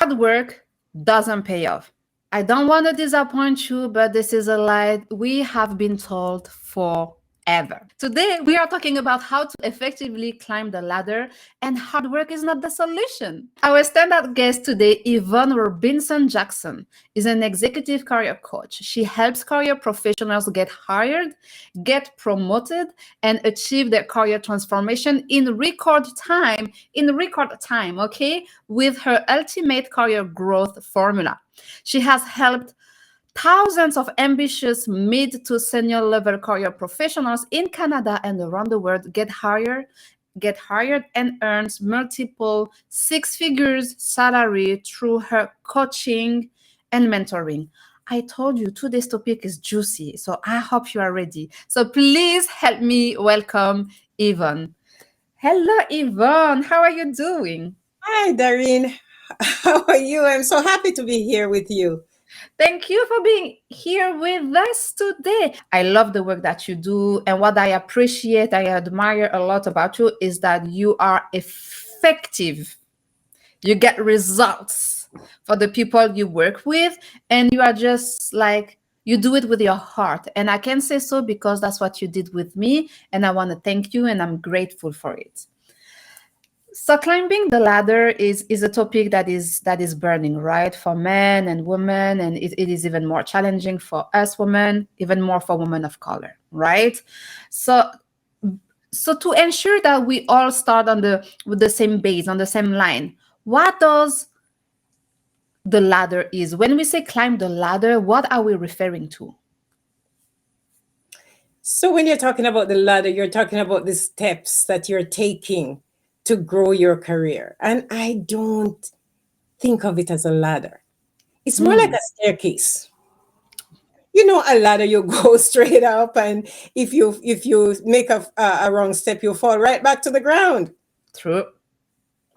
hard work doesn't pay off. I don't want to disappoint you, but this is a lie we have been told forever. Today, we are talking about how to effectively climb the ladder, and hard work is not the solution. Our standout guest today, Yvonne Robinson-Jackson, is an executive career coach. She helps career professionals get hired, get promoted, and achieve their career transformation in record time, okay, with her ultimate career growth formula. She has helped thousands of ambitious mid to senior level career professionals in Canada and around the world get hired and earns multiple six figures salary through her coaching and mentoring. I told you today's topic is juicy, so I hope you are ready. So please help me welcome Yvonne. Hello, Yvonne. How are you doing? Hi, Darine. How are you? I'm so happy to be here with you. Thank you for being here with us today. I love the work that you do. And what I appreciate, I admire a lot about you is that you are effective. You get results for the people you work with. And you are just like, you do it with your heart. And I can say so because that's what you did with me. And I want to thank you and I'm grateful for it. So climbing the ladder is a topic that is burning, right, for men and women, and it is even more challenging for us women, even more for women of color, right? So to ensure that we all start with the same base, on the same line, what does the ladder is? When we say climb the ladder, what are we referring to? So when you're talking about the ladder, you're talking about the steps that you're taking to grow your career. And I don't think of it as a ladder. It's more like a staircase. You know, a ladder, you go straight up, and if you make a wrong step, you fall right back to the ground. True.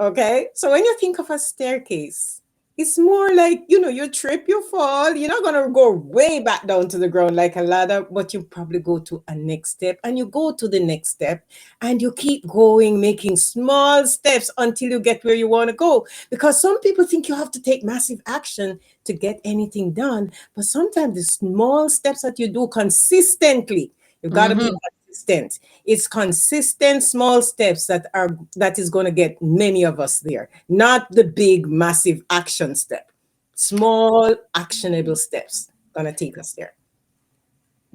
Okay, so when you think of a staircase, it's more like, you trip, you fall. You're not going to go way back down to the ground like a ladder, but you probably go to a next step and you go to the next step and you keep going, making small steps until you get where you want to go. Because some people think you have to take massive action to get anything done. But sometimes the small steps that you do consistently, you've got to be consistent. It's consistent small steps that is going to get many of us there, not the big massive action step. Small actionable steps going to take us there.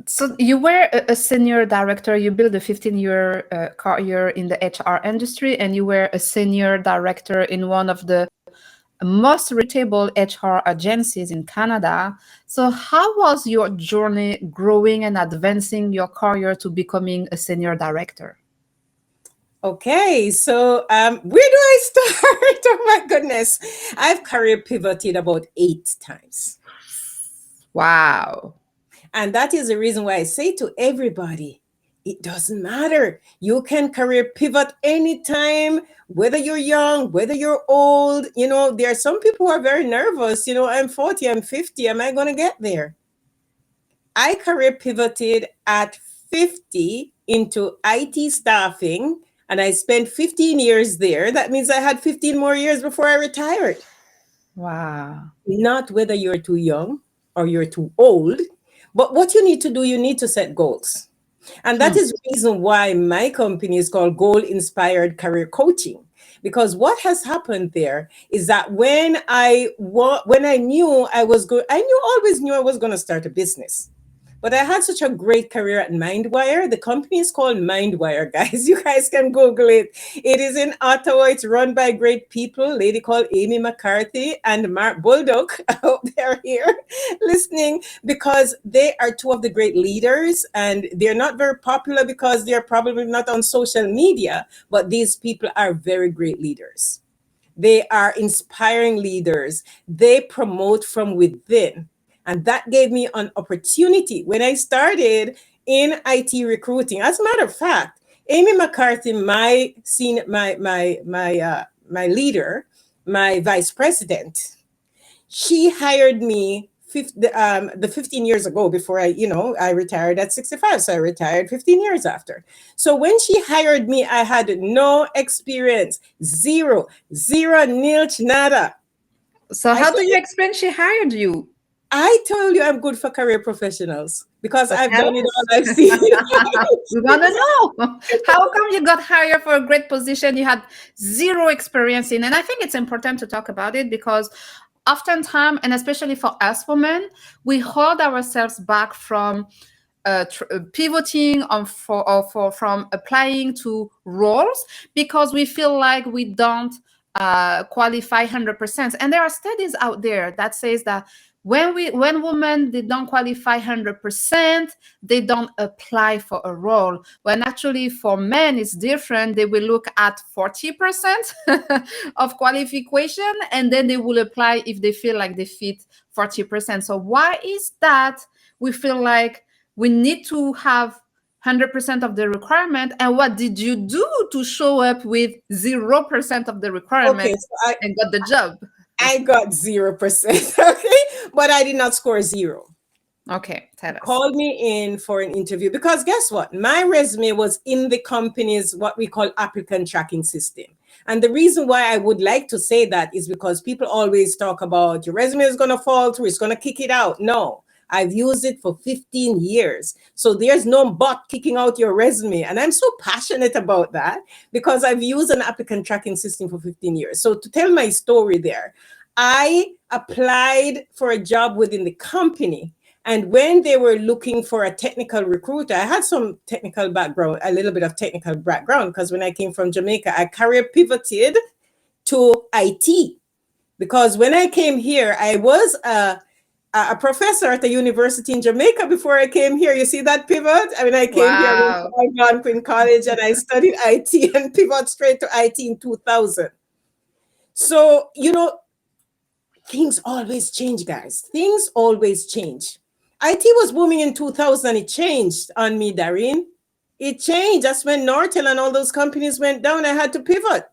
So you were a senior director. You built a 15-year career in the HR industry, and you were a senior director in one of the most reputable HR agencies in Canada. So how was your journey growing and advancing your career to becoming a senior director? Okay, so where do I start? Oh my goodness. I've career pivoted about 8 times. Wow. And that is the reason why I say to everybody, it doesn't matter. You can career pivot anytime, whether you're young, whether you're old. There are some people who are very nervous. I'm 40, I'm 50. Am I going to get there? I career pivoted at 50 into IT staffing, and I spent 15 years there. That means I had 15 more years before I retired. Wow. Not whether you're too young or you're too old, but what you need to do, you need to set goals. And that is the reason why my company is called Goal Inspired Career Coaching. Because what has happened there is that when I knew I was good, always knew I was going to start a business. But I had such a great career at Mindwire. The company is called Mindwire, guys. You guys can Google it. It is in Ottawa. It's run by great people, a lady called Amy McCarthy and Mark Bulldog. I hope they're here listening, because they are 2 of the great leaders, and they're not very popular because they're probably not on social media, but these people are very great leaders. They are inspiring leaders. They promote from within. And that gave me an opportunity when I started in IT recruiting. As a matter of fact, Amy McCarthy, my leader, my vice president, she hired me 15 years ago before I retired at 65. So I retired 15 years after. So when she hired me, I had no experience, zero, nilch, nada. So I how saw do you explain she hired you? I told you I'm good for career professionals because So I've tell done it all. us. I've seen it We all. want to know. How come you got hired for a great position you had zero experience in? And I think it's important to talk about it because oftentimes, and especially for us women, we hold ourselves back from pivoting or from applying to roles because we feel like we don't qualify 100%. And there are studies out there that says that when women they don't qualify 100%, they don't apply for a role. When actually for men it's different. They will look at 40% of qualification and then they will apply if they feel like they fit 40%. So why is that we feel like we need to have 100% of the requirement? And what did you do to show up with 0% of the Okay, requirement so I and got the job? I got 0%. Okay, but I did not score zero. Okay, tell us. Called me in for an interview because guess what? My resume was in the company's what we call applicant tracking system. And the reason why I would like to say that is because people always talk about your resume is going to fall through, it's going to kick it out. No, I've used it for 15 years. So there's no bot kicking out your resume. And I'm so passionate about that because I've used an applicant tracking system for 15 years. So to tell my story there, I applied for a job within the company. And when they were looking for a technical recruiter, I had some technical background, a little bit of technical background, because when I came from Jamaica, I career pivoted to IT. Because when I came here, I was a professor at a university in Jamaica before I came here. You see that pivot? I mean, I came here, I went Wow. to Algonquin College and I studied IT and pivot straight to IT in 2000. So, things always change, guys. Things always change. IT was booming in 2000. It changed on me, Darine. It changed. That's when Nortel and all those companies went down. I had to pivot.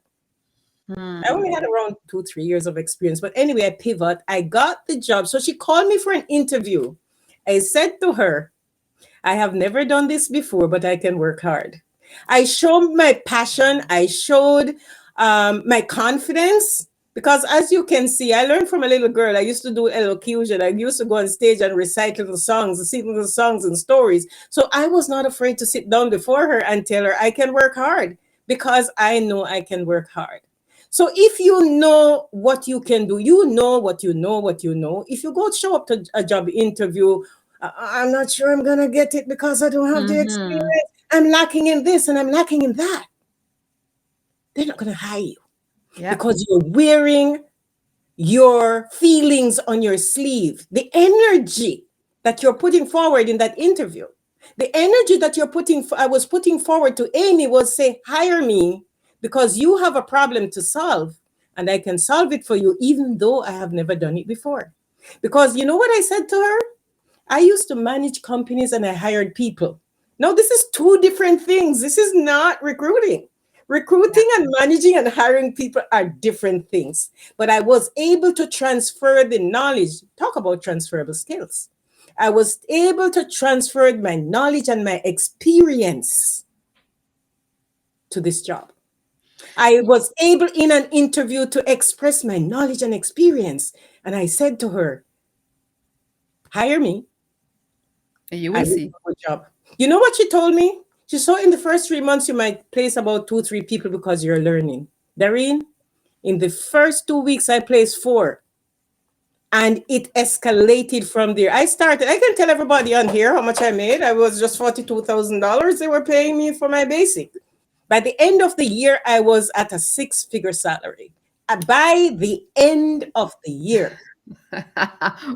I only had around 2, 3 years of experience. But anyway, I pivot. I got the job. So she called me for an interview. I said to her, I have never done this before, but I can work hard. I showed my passion. I showed my confidence because, as you can see, I learned from a little girl. I used to do elocution. I used to go on stage and recite little songs, sing little songs and stories. So I was not afraid to sit down before her and tell her I can work hard because I know I can work hard. So if you know what you can do, you know what you know, what you know. If you go show up to a job interview, I'm not sure I'm going to get it because I don't have the Mm-hmm. experience. I'm lacking in this and I'm lacking in that. They're not going to hire you Yep. because you're wearing your feelings on your sleeve. The energy that you're putting forward in that interview, the energy that I was putting forward to Amy was say, hire me because you have a problem to solve and I can solve it for you, even though I have never done it before. Because you know what I said to her? I used to manage companies and I hired people. No, this is two different things. This is not recruiting. Recruiting and managing and hiring people are different things. But I was able to transfer the knowledge. Talk about transferable skills. I was able to transfer my knowledge and my experience to this job. I was able in an interview to express my knowledge and experience. And I said to her, hire me. You I will will do see. a good job. You know what she told me? She saw in the first 3 months you might place about 2, 3 people because you're learning. Darine, in the first 2 weeks I placed 4. And it escalated from there. I can tell everybody on here how much I made. I was just $42,000. They were paying me for my basic. By the end of the year, I was at a 6-figure salary. By the end of the year. So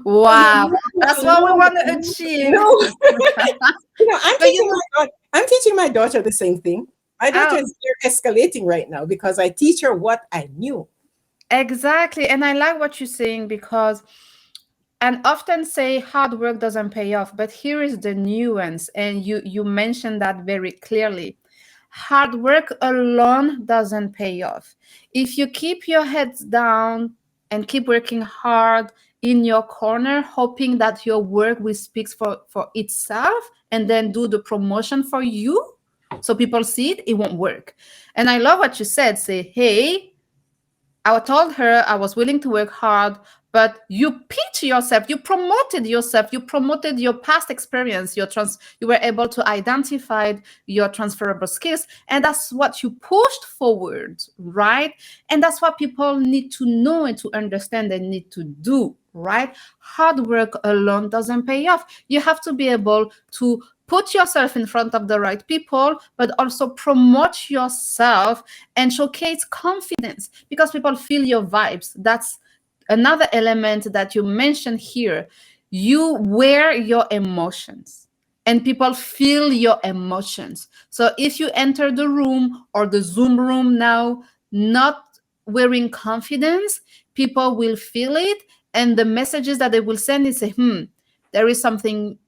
Wow. That's what we want to you achieve. know, I'm So you teaching my daughter. I'm teaching my daughter the same thing. My daughter oh, is here escalating right now because I teach her what I knew. exactly. And I like what you're saying because and often say hard work doesn't pay off, but here is the nuance, and you mentioned that very clearly. Hard work alone doesn't pay off. If you keep your heads down and keep working hard in your corner, hoping that your work will speak for itself and then do the promotion for you so people see it, it won't work. And I love what you said. Say, hey, I told her I was willing to work hard, but you pitch yourself, you promoted yourself, you promoted your past experience, you were able to identify your transferable skills, and that's what you pushed forward, right? And that's what people need to know and to understand they need to do, right? Hard work alone doesn't pay off. You have to be able to put yourself in front of the right people, but also promote yourself and showcase confidence because people feel your vibes. That's another element that you mentioned here. You wear your emotions and people feel your emotions. So if you enter the room or the Zoom room now not wearing confidence, people will feel it, and the messages that they will send is say, there is something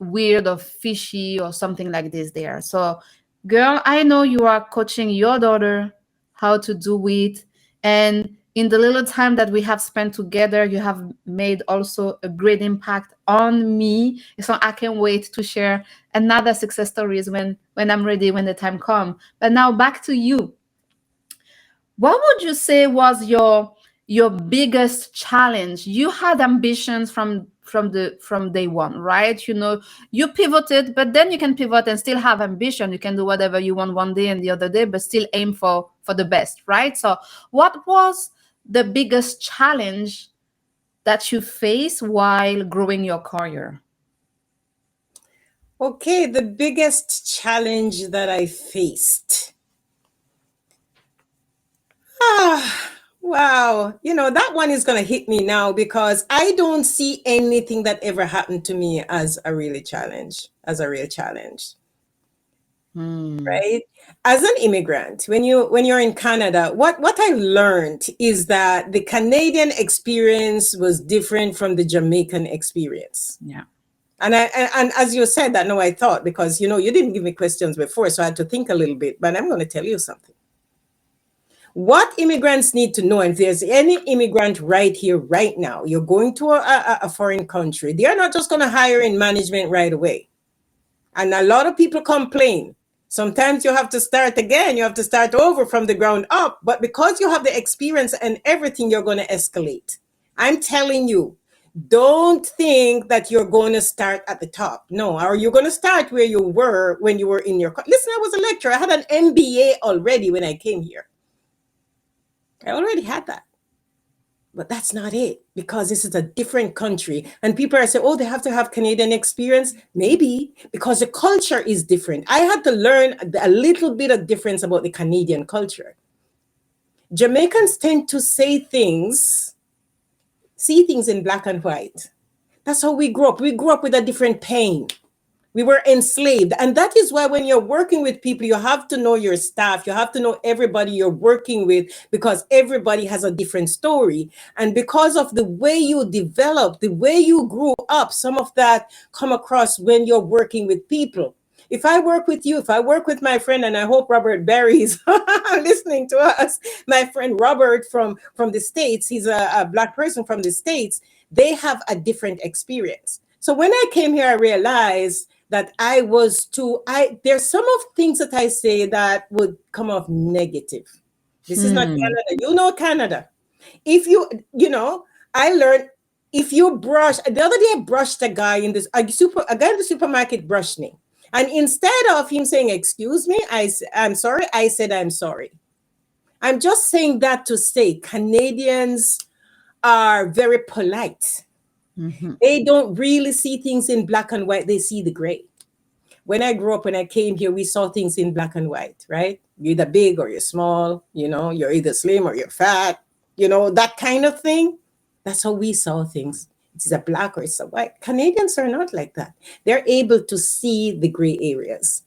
weird or fishy or something like this there. So, girl, I know you are coaching your daughter how to do it. And in the little time that we have spent together, you have made also a great impact on me. So I can't wait to share another success stories when I'm ready, when the time comes. But now back to you. What would you say was your biggest challenge? You had ambitions from day one, right? You know, you pivoted, but then you can pivot and still have ambition. You can do whatever you want one day and the other day, but still aim for the best, right? So what was the biggest challenge that you face while growing your career? Okay, the biggest challenge that I faced. Wow. That one is going to hit me now because I don't see anything that ever happened to me as a real challenge. Right? As an immigrant, when you're in Canada, what I learned is that the Canadian experience was different from the Jamaican experience. Yeah. And as you said that, no, I thought, because you didn't give me questions before, so I had to think a little bit. But I'm going to tell you something. What immigrants need to know, and if there's any immigrant right here, right now, you're going to a foreign country, they're not just going to hire in management right away. And a lot of people complain. Sometimes you have to start again. You have to start over from the ground up. But because you have the experience and everything, you're going to escalate. I'm telling you, don't think that you're going to start at the top. No, or you're going to start where you were when you were in your... Listen, I was a lecturer. I had an MBA already when I came here. I already had that. But that's not it, because this is a different country. And people are saying, oh, they have to have Canadian experience. Maybe, because the culture is different. I had to learn a little bit of difference about the Canadian culture. Jamaicans tend to see things in black and white. That's how we grew up. We grew up with a different pain. We were enslaved. And that is why when you're working with people, you have to know your staff. You have to know everybody you're working with, because everybody has a different story. And because of the way you develop, the way you grew up, some of that come across when you're working with people. If I work with you, if I work with my friend, and I hope Robert Barry is listening to us, my friend Robert from the States, he's a Black person from the States, they have a different experience. So when I came here, I realized that there's some of things that I say that would come off negative. This is not Canada. You know Canada. If I learned, if you brush, the other day I brushed a guy a guy in the supermarket brushed me. And instead of him saying, excuse me, I'm sorry, I said, I'm sorry. I'm just saying that to say Canadians are very polite. Mm-hmm. They don't really see things in black and white. They see the gray. When I grew up, when I came here, we saw things in black and white, right? You're either big or you're small, you're either slim or you're fat, that kind of thing. That's how we saw things. It's a black or it's a white. Canadians are not like that. They're able to see the gray areas.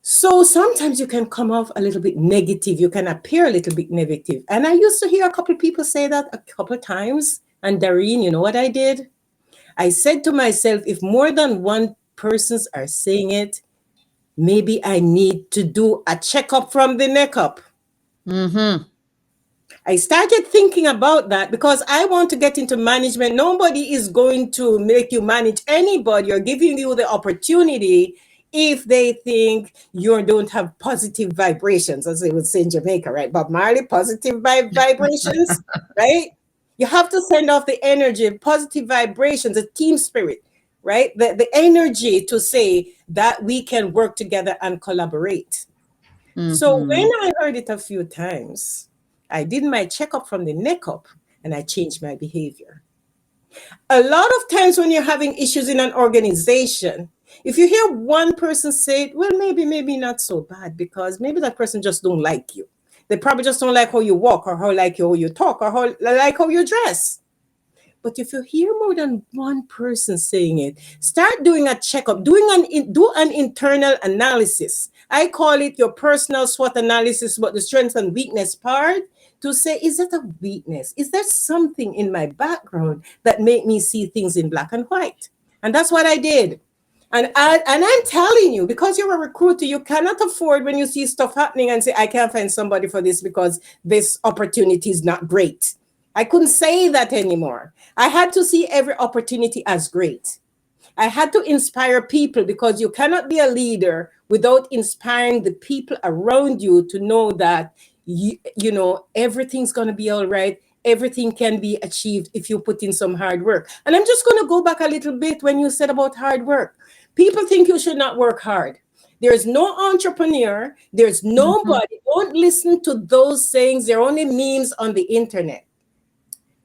So sometimes you can come off a little bit negative. You can appear a little bit negative. And I used to hear a couple of people say that a couple of times. And Dareen, you know what I did? I said to myself, if more than one persons are saying it, maybe I need to do a checkup from the neck up. Mm-hmm. I started thinking about that because I want to get into management. Nobody is going to make you manage anybody or giving you the opportunity if they think you don't have positive vibrations, as they would say in Jamaica, right? Bob Marley, positive vibrations, right? You have to send off the energy, positive vibrations, a team spirit, right? The energy to say that we can work together and collaborate. So when Mhm. I heard it a few times, I did my checkup from the neck up and I changed my behavior. A lot of times when you're having issues in an organization, if you hear one person say, well, maybe not so bad because maybe that person just don't like you. They probably just don't like how you walk or how you talk or how like how you dress. But if you hear more than one person saying it, start doing a checkup, do an internal analysis. I call it your personal SWOT analysis, but the strength and weakness part to say, is that a weakness? Is there something in my background that make me see things in black and white? And that's what I did. And I'm telling you, because you're a recruiter, you cannot afford when you see stuff happening and say, I can't find somebody for this because this opportunity is not great. I couldn't say that anymore. I had to see every opportunity as great. I had to inspire people because you cannot be a leader without inspiring the people around you to know that everything's going to be all right. Everything can be achieved if you put in some hard work. And I'm just going to go back a little bit when you said about hard work. People think you should not work hard. There's no entrepreneur, there's Mhm. nobody. Don't listen to those sayings. They're only memes on the internet.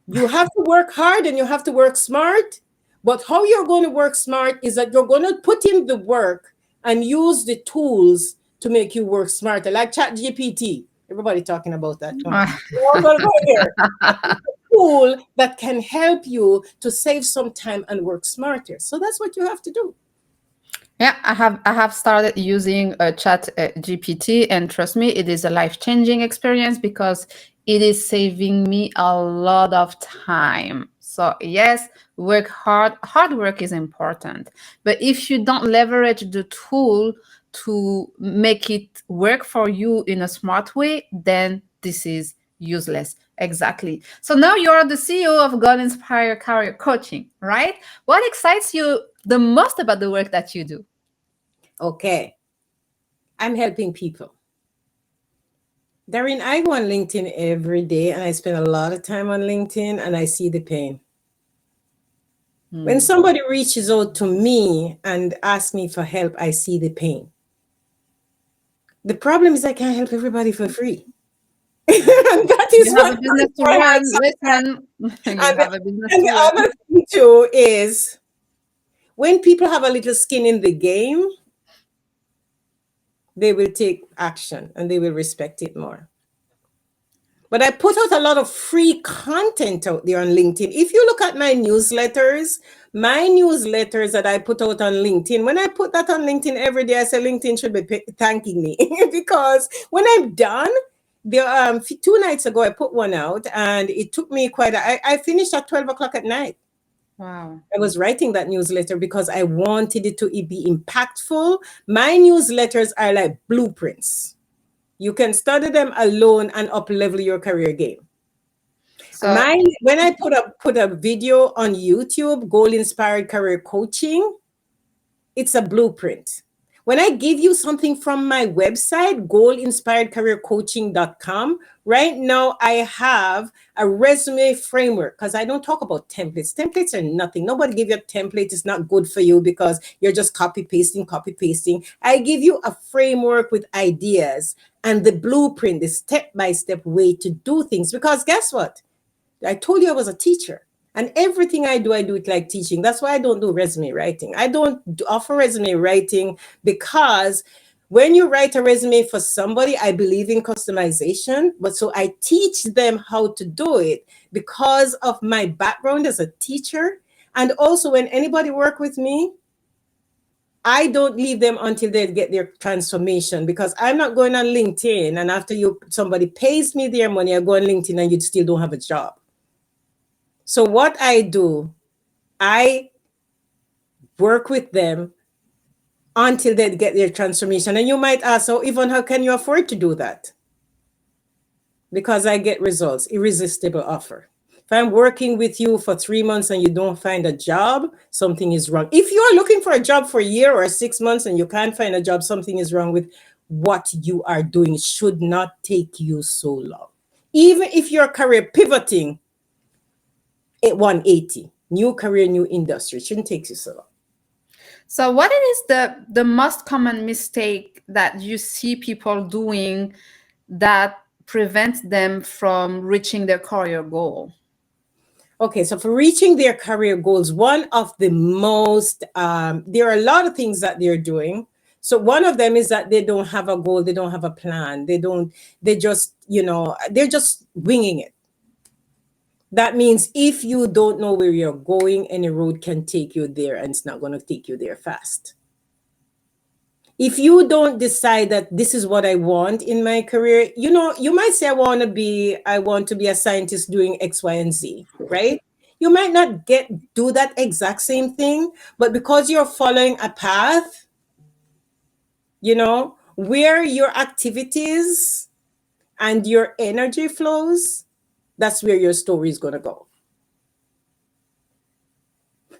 You have to work hard and you have to work smart. But how you're going to work smart is that you're going to put in the work and use the tools to make you work smarter, like Chat GPT. Everybody talking about that. Come on. We're all going to go here. Tool that can help you to save some time and work smarter. So that's what you have to do. Yeah, I have started using Chat GPT, and trust me, it is a life-changing experience because it is saving me a lot of time. So yes, work hard. Hard work is important, but if you don't leverage the tool to make it work for you in a smart way, then this is useless. Exactly. So now you're the CEO of God Inspire Career Coaching, right? What excites you the most about the work that you do? Okay. I'm helping people. Darren, I go on LinkedIn every day and I spend a lot of time on LinkedIn and I see the pain. When Hmm. somebody reaches out to me and asks me for help, I see the pain. The problem is I can't help everybody for free. And that You is have what a hurts business to my heart run. sometimes. Listen, you And, have a business and to the run. other thing too is when people have a little skin in the game, they will take action and they will respect it more. But I put out a lot of free content out there on LinkedIn. If you look at my newsletters that I put out on LinkedIn, when I put that on LinkedIn every day, I say LinkedIn should be thanking me because when I'm done, the 2 nights ago I put one out and it took me I finished at 12 o'clock at night. Wow. I was writing that newsletter because I wanted it to be impactful. My newsletters are like blueprints. You can study them alone and up level your career game. So, When I put a video on YouTube, Goal Inspired Career Coaching, it's a blueprint. When I give you something from my website, goalinspiredcareercoaching.com, right now I have a resume framework because I don't talk about templates. Templates are nothing. Nobody give you a template. It's not good for you because you're just copy pasting, copy pasting. I give you a framework with ideas and the blueprint, the step by step way to do things. Because guess what? I told you I was a teacher. And everything I do it like teaching. That's why I don't do resume writing. I don't offer resume writing because when you write a resume for somebody, I believe in customization. But so I teach them how to do it because of my background as a teacher. And also, when anybody work with me, I don't leave them until they get their transformation because I'm not going on LinkedIn. And after somebody pays me their money, I go on LinkedIn and you still don't have a job. So what I do, I work with them until they get their transformation. And you might ask, so Yvonne, how can you afford to do that? Because I get results, irresistible offer. If I'm working with you for 3 months and you don't find a job, something is wrong. If you are looking for a job for a year or 6 months and you can't find a job, something is wrong with what you are doing. It should not take you so long. Even if your career pivoting at 180, new career, new industry, it shouldn't take you so long. So what it is the most common mistake that you see people doing that prevents them from reaching their career goal? Okay, so for reaching their career goals, one of the most, there are a lot of things that they're doing. So one of them is that they don't have a goal, they don't have a plan, they just, they're just winging it. That means if you don't know where you're going, any road can take you there and it's not going to take you there fast. If you don't decide that this is what I want in my career, you might say, I want to be a scientist doing X, Y, and Z, right? You might not do that exact same thing, but because you're following a path, where your activities and your energy flows, that's where your story is going to go.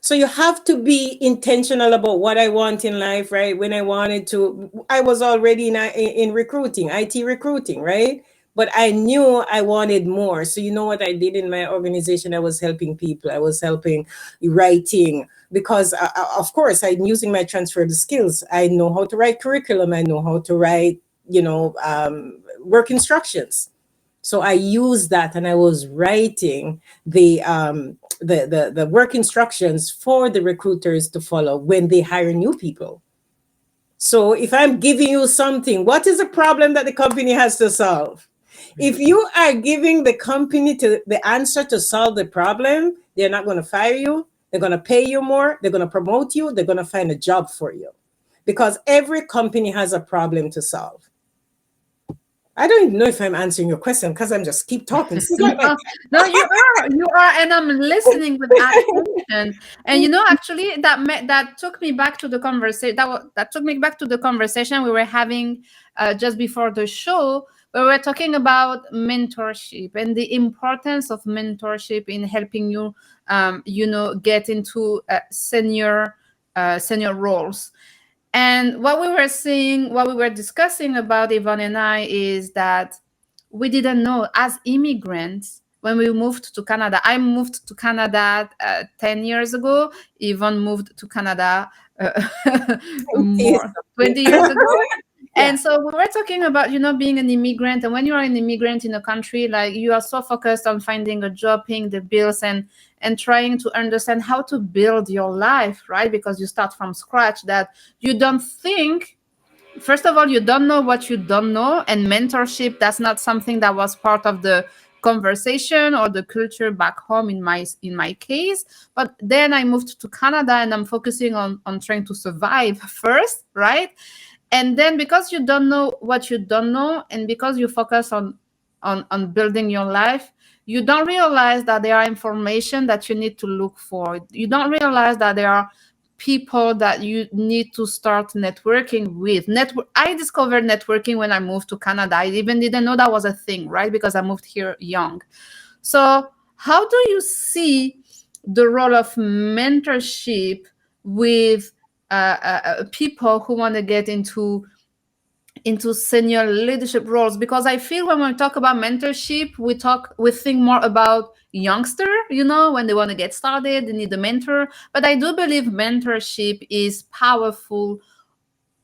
So you have to be intentional about what I want in life, right? When I was already in recruiting, IT recruiting, right? But I knew I wanted more. So you know what I did in my organization? I was helping people. I was helping writing because, of course, I'm using my transferable skills. I know how to write curriculum. I know how to write, work instructions. So I used that and I was writing the work instructions for the recruiters to follow when they hire new people. So if I'm giving you something, what is the problem that the company has to solve? If you are giving the company the answer to solve the problem, they're not going to fire you. They're going to pay you more. They're going to promote you. They're going to find a job for you because every company has a problem to solve. I don't even know if I'm answering your question because I'm just keep talking. No, you are, and I'm listening with attention. And actually, that took me back to the conversation. That took me back to the conversation we were having just before the show, where we were talking about mentorship and the importance of mentorship in helping you, get into senior roles. And what we were discussing about Yvonne and I is that we didn't know as immigrants when we moved to Canada. I moved to Canada 10 years ago. Yvonne moved to Canada 20 years ago. And so we were talking about, being an immigrant. And when you are an immigrant in a country, like you are so focused on finding a job, paying the bills, and trying to understand how to build your life, right? Because you start from scratch, that you don't think, first of all, you don't know what you don't know. And mentorship, that's not something that was part of the conversation or the culture back home in my case. But then I moved to Canada and I'm focusing on trying to survive first, right? And then because you don't know what you don't know, and because you focus on building your life, you don't realize that there are information that you need to look for. You don't realize that there are people that you need to start networking with. I discovered networking when I moved to Canada. I even didn't know that was a thing, right? Because I moved here young. So how do you see the role of mentorship with people who want to get into senior leadership roles? Because I feel when we talk about mentorship, we think more about youngster, when they want to get started, they need a mentor. But I do believe mentorship is powerful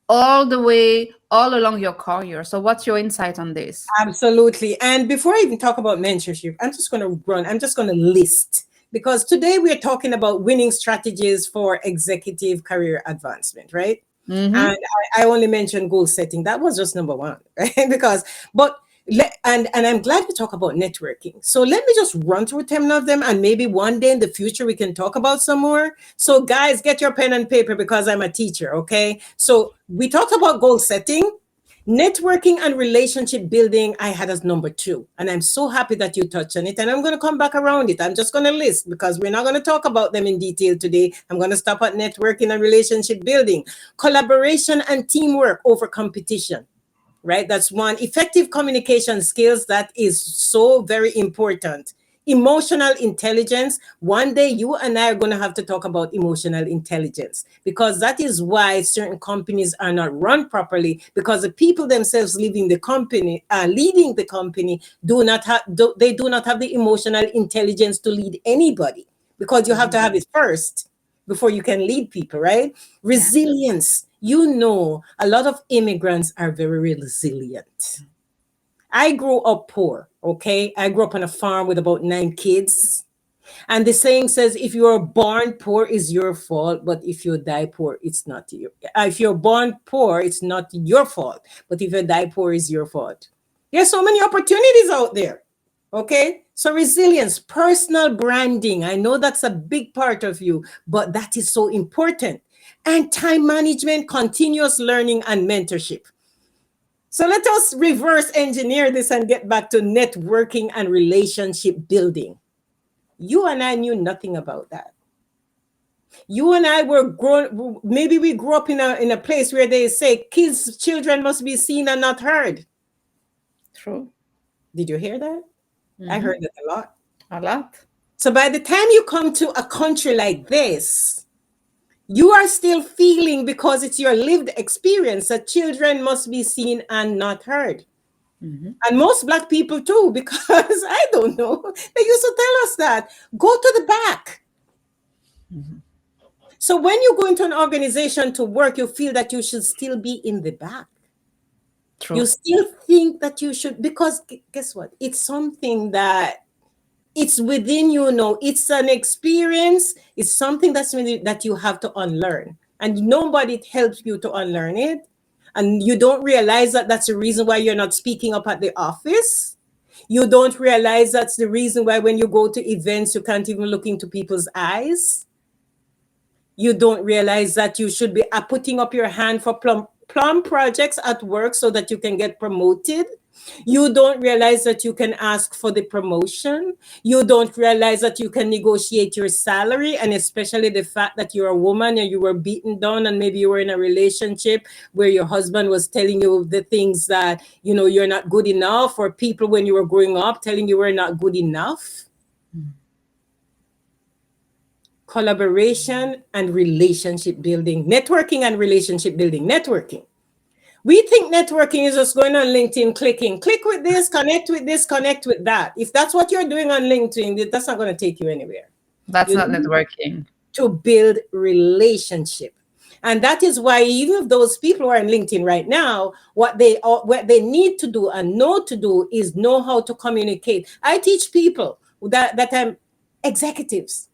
all along your career. So what's your insight on this? Absolutely. And before I even talk about mentorship, I'm just going to list, because today we're talking about winning strategies for executive career advancement, right? Mm-hmm. And I only mentioned goal setting. That was just number one, right? And I'm glad we talk about networking. So let me just run through 10 of them, and maybe one day in the future we can talk about some more. So guys, get your pen and paper because I'm a teacher, okay? So we talked about goal setting. Networking and relationship building, I had as number 2. And I'm so happy that you touched on it. And I'm going to come back around it. I'm just going to list because we're not going to talk about them in detail today. I'm going to stop at networking and relationship building. Collaboration and teamwork over competition, right? That's one. Effective communication skills, that is so very important Emotional intelligence. One day you and I are going to have to talk about emotional intelligence, because that is why certain companies are not run properly, because the people themselves leading the company they do not have the emotional intelligence to lead anybody, because you have to have it first before you can lead people, right? Yeah. Resilience. A lot of immigrants are very resilient. I grew up poor, okay? I grew up on a farm with about 9 kids. And the saying says, if you are born poor, it's your fault. But if you die poor, it's not you. If you're born poor, it's not your fault. But if you die poor, it's your fault. There's so many opportunities out there. Okay? So resilience, personal branding. I know that's a big part of you, but that is so important. And time management, continuous learning, and mentorship. So let us reverse engineer this and get back to networking and relationship building. You and I knew nothing about that. You and I were grown, maybe we grew up in a place where they say children must be seen and not heard. True. Did you hear that? I Mm-hmm. heard that a lot. A lot. So by the time you come to a country like this, you are still feeling, because it's your lived experience, that children must be seen and not heard. Mm-hmm. And most Black people too, because I don't know, they used to tell us that go to the back. Mm-hmm. So when you go into an organization to work, you feel that you should still be in the back. You True. still think that you should, because guess what? It's something that it's within you. It's an experience. It's something that you have to unlearn, and nobody helps you to unlearn it. And you don't realize that that's the reason why you're not speaking up at the office. You don't realize that's the reason why when you go to events, you can't even look into people's eyes. You don't realize that you should be putting up your hand for plum projects at work so that you can get promoted. You don't realize that you can ask for the promotion. You don't realize that you can negotiate your salary, and especially the fact that you're a woman and you were beaten down, and maybe you were in a relationship where your husband was telling you the things that, you're not good enough, or people when you were growing up telling you were not good enough. Collaboration and relationship building, networking and relationship building. Networking. We think networking is just going on LinkedIn, click with this, connect with that. If that's what you're doing on LinkedIn, that's not going to take you anywhere. That's You not need networking. to build relationship. And that is why even if those people who are on LinkedIn right now, what they need to do and know to do is know how to communicate. I teach people that I'm executives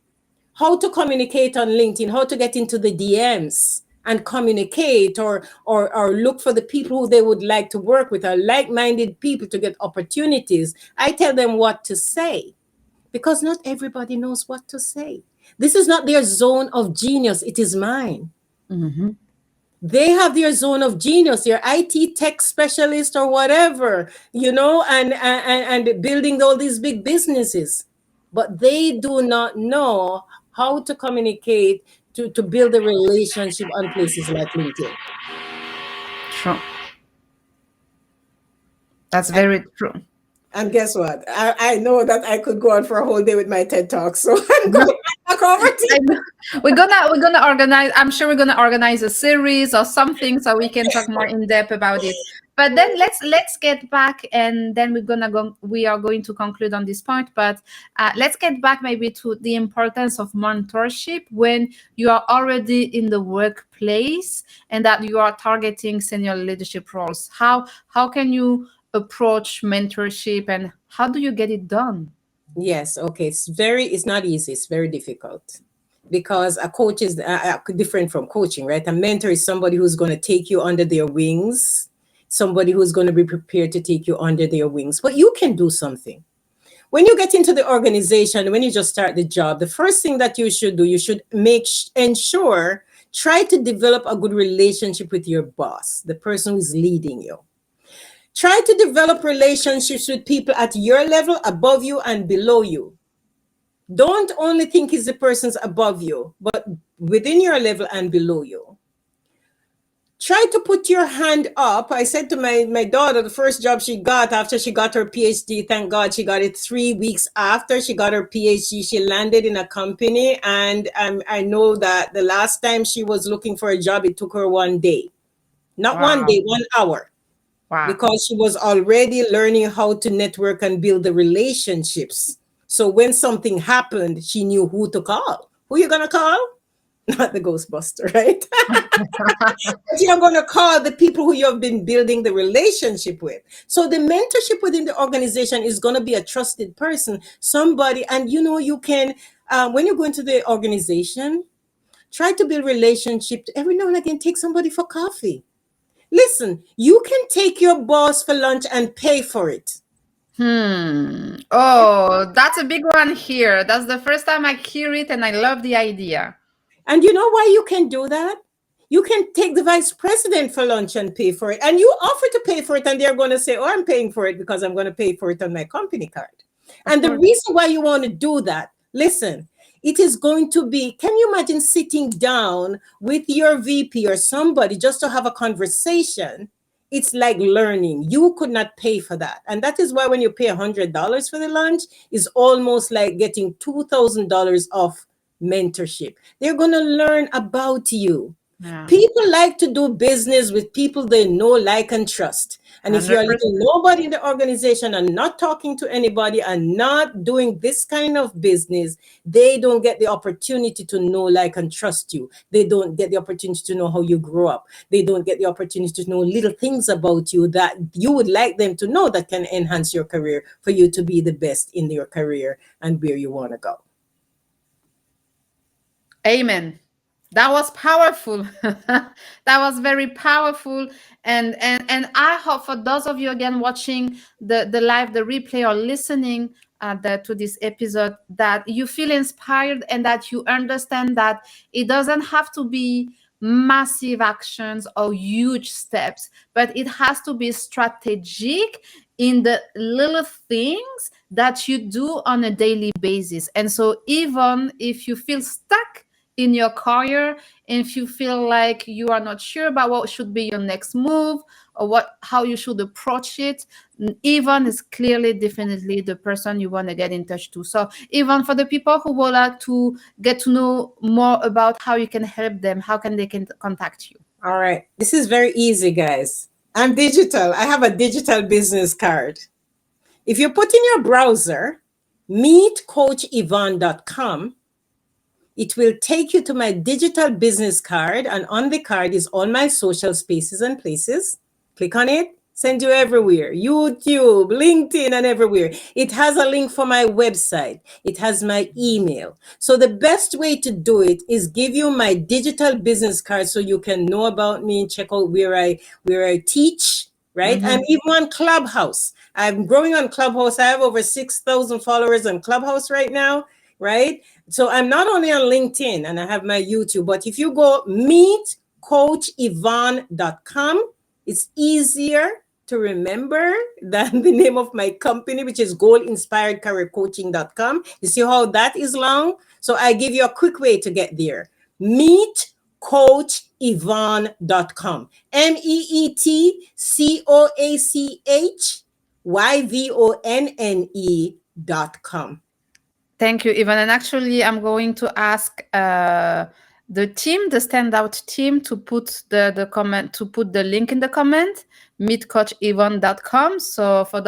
how to communicate on LinkedIn, how to get into the DMs and communicate, or look for the people who they would like to work with, or like-minded people to get opportunities. I tell them what to say, because not everybody knows what to say. This is not their zone of genius. It is mine. Mm-hmm. They have their zone of genius, their IT tech specialist or whatever, and building all these big businesses. But they do not know how to communicate to build a relationship on places like LinkedIn. True. That's And, very true. and guess what? I know that I could go on for a whole day with my TED Talk. So I'm going back over to I you. know. We're gonna organize. I'm sure we're gonna organize a series or something so we can talk more in depth about it. But then let's get back, and then we are going to conclude on this point. But let's get back maybe to the importance of mentorship when you are already in the workplace and that you are targeting senior leadership roles. How can you approach mentorship, and how do you get it done? Yes, okay. It's not easy. It's very difficult, because a coach is different from coaching, right? A mentor is somebody who's going to take you under their wings, somebody who's going to be prepared to take you under their wings. But you can do something. When you get into the organization, when you just start the job, the first thing that you should do, you should try to develop a good relationship with your boss, the person who's leading you. Try to develop relationships with people at your level, above you, and below you. Don't only think it's the persons above you, but within your level and below you. try to put your hand up. I said to my daughter, the first job she got after she got her PhD, thank God she got it 3 weeks after she got her PhD. She landed in a company, and I know that the last time she was looking for a job, it took her 1 day. Not one Wow. day, 1 hour, Wow. because she was already learning how to network and build the relationships. So when something happened, she knew who to call. Who you gonna call? Not the Ghostbuster, right? But you're going to call the people who you have been building the relationship with. So the mentorship within the organization is going to be a trusted person, somebody, and you can, when you go into the organization, try to build relationship. Every now and again, take somebody for coffee. Listen, you can take your boss for lunch and pay for it. Oh, that's a big one here. That's the first time I hear it, and I love the idea. And you know why you can do that? You can take the vice president for lunch and pay for it. And you offer to pay for it, and they're going to say, "Oh, I'm paying for it because I'm going to pay for it on my company card." Of And the course. reason why you want to do that, listen, it is going to be, can you imagine sitting down with your VP or somebody just to have a conversation? It's like learning. You could not pay for that. And that is why when you pay $100 for the lunch, it's almost like getting $2,000 off mentorship. They're going to learn about you. Yeah. People like to do business with people they know, like, and trust. And if you're a little 100%. nobody in the organization and not talking to anybody and not doing this kind of business, they don't get the opportunity to know, like, and trust you. They don't get the opportunity to know how you grow up. They don't get the opportunity to know little things about you that you would like them to know that can enhance your career for you to be the best in your career and where you want to go. Amen. That was powerful. That was very powerful. And I hope for those of you again watching the live, the replay, or listening to this episode, that you feel inspired and that you understand that it doesn't have to be massive actions or huge steps, but it has to be strategic in the little things that you do on a daily basis. And so even if you feel stuck in your career, and if you feel like you are not sure about what should be your next move or how you should approach it, Yvonne is clearly, definitely the person you want to get in touch to. So Yvonne, for the people who would like to get to know more about how you can help them, how can they can contact you? All right. This is very easy, guys. I'm digital. I have a digital business card. If you put in your browser meetcoachyvonne.com, it will take you to my digital business card, and on the card is all my social spaces and places. Click on it, send you everywhere, YouTube, LinkedIn, and everywhere. It has a link for my website. It has my email. So the best way to do it is give you my digital business card so you can know about me and check out where I teach, right? Mhm. And even on Clubhouse. I'm growing on Clubhouse. I have over 6,000 followers on Clubhouse right now, right? So I'm not only on LinkedIn and I have my YouTube, but if you go meetcoachyvonne.com, it's easier to remember than the name of my company, which is goalinspiredcareercoaching.com. You see how that is long? So I give you a quick way to get there. Meetcoachyvonne.com. meetcoachyvonne.com. Thank you, Ivan. And actually, I'm going to ask the team, the standout team, to put the comment, to put the link in the comment, meetcoachyvonne.com. So for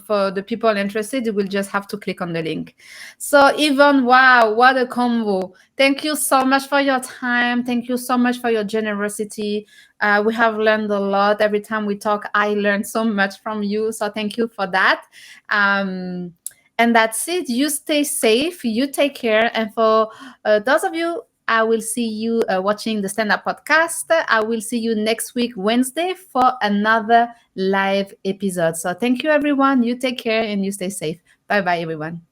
for the people interested, you will just have to click on the link. So Yvonne, wow, what a combo. Thank you so much for your time. Thank you so much for your generosity. We have learned a lot. Every time we talk, I learn so much from you. So thank you for that. And that's it. You stay safe. You take care. And for those of you, I will see you watching the Stand Up podcast. I will see you next week, Wednesday, for another live episode. So thank you, everyone. You take care and you stay safe. Bye bye, everyone.